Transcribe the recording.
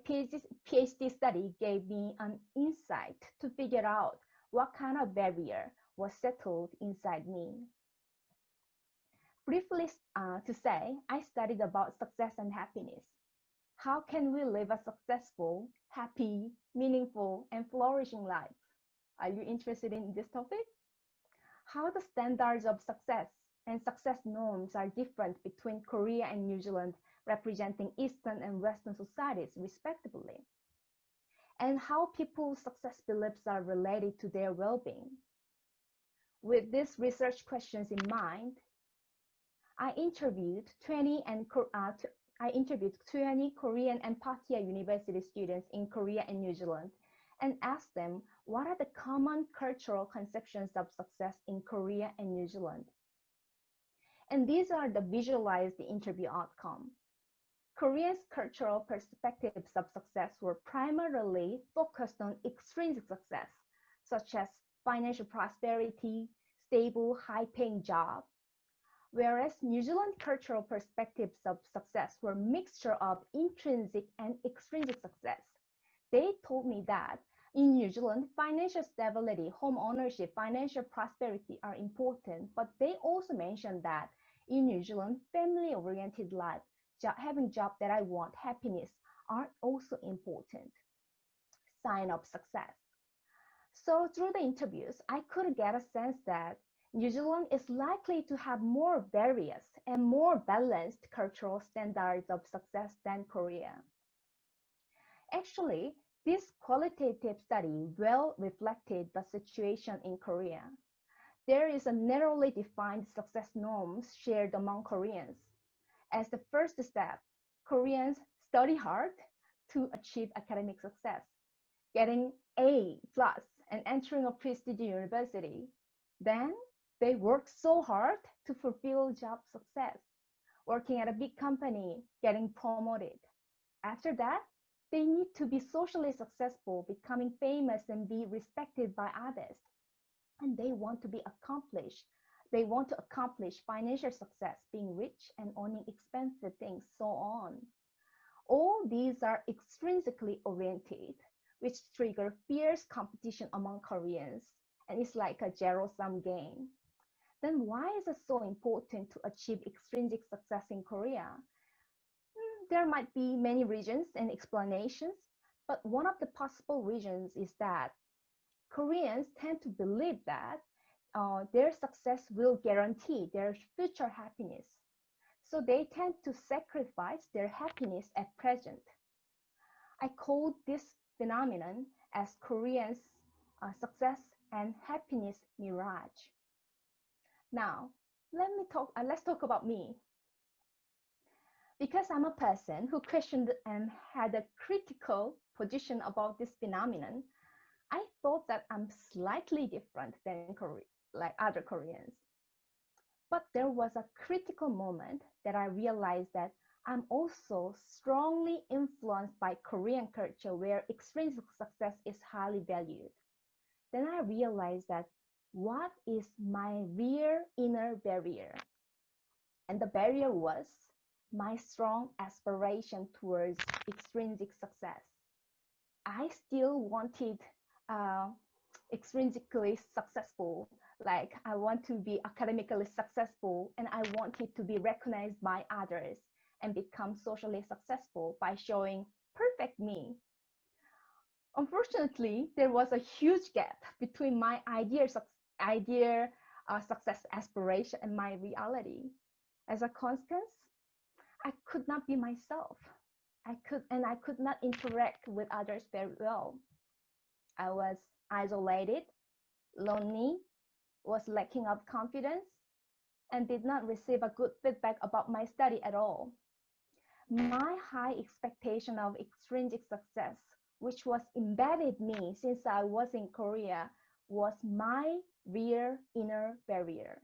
PhD study gave me an insight to figure out what kind of barrier was settled inside me. Briefly to say, I studied about success and happiness. How can we live a successful, happy, meaningful, and flourishing life? Are you interested in this topic? How the standards of success and success norms are different between Korea and New Zealand, representing Eastern and Western societies, respectively, and how people's success beliefs are related to their well-being. With these research questions in mind, I interviewed 20 Korean and Pattaya University students in Korea and New Zealand and asked them what are the common cultural conceptions of success in Korea and New Zealand. And these are the visualized interview outcome. Korea's cultural perspectives of success were primarily focused on extrinsic success, such as financial prosperity, stable, high-paying job, whereas New Zealand cultural perspectives of success were a mixture of intrinsic and extrinsic success. They told me that in New Zealand, financial stability, home ownership, financial prosperity are important, but they also mentioned that in New Zealand, family-oriented life, having job that I want, happiness are also important sign of success. So through the interviews, I could get a sense that New Zealand is likely to have more various and more balanced cultural standards of success than Korea. Actually, this qualitative study well reflected the situation in Korea. There is a narrowly defined success norms shared among Koreans. As the first step, Koreans study hard to achieve academic success, getting A+ and entering a prestigious university. Then they work so hard to fulfill job success, working at a big company, getting promoted. After that, they need to be socially successful, becoming famous and be respected by others. And they want to be accomplished. They want to accomplish financial success, being rich and owning expensive things, so on. All these are extrinsically oriented, which trigger fierce competition among Koreans, and it's like a zero-sum game. Then why is it so important to achieve extrinsic success in Korea? There might be many reasons and explanations, but one of the possible reasons is that Koreans tend to believe that their success will guarantee their future happiness. So they tend to sacrifice their happiness at present. I call this phenomenon as Koreans' success and happiness mirage. Now, let's talk about me. Because I'm a person who questioned and had a critical position about this phenomenon, I thought that I'm slightly different than like other Koreans. But there was a critical moment that I realized that I'm also strongly influenced by Korean culture where extrinsic success is highly valued. Then I realized that what is my real inner barrier? And the barrier was my strong aspiration towards extrinsic success. I still wanted extrinsically successful, like I want to be academically successful and I wanted to be recognized by others and become socially successful by showing perfect me. Unfortunately, there was a huge gap between my success aspiration and my reality. As a consequence, I could not be myself. I could not interact with others very well. I was isolated, lonely, was lacking of confidence, and did not receive a good feedback about my study at all. My high expectation of extrinsic success, which was embedded me since I was in Korea, was my real inner barrier.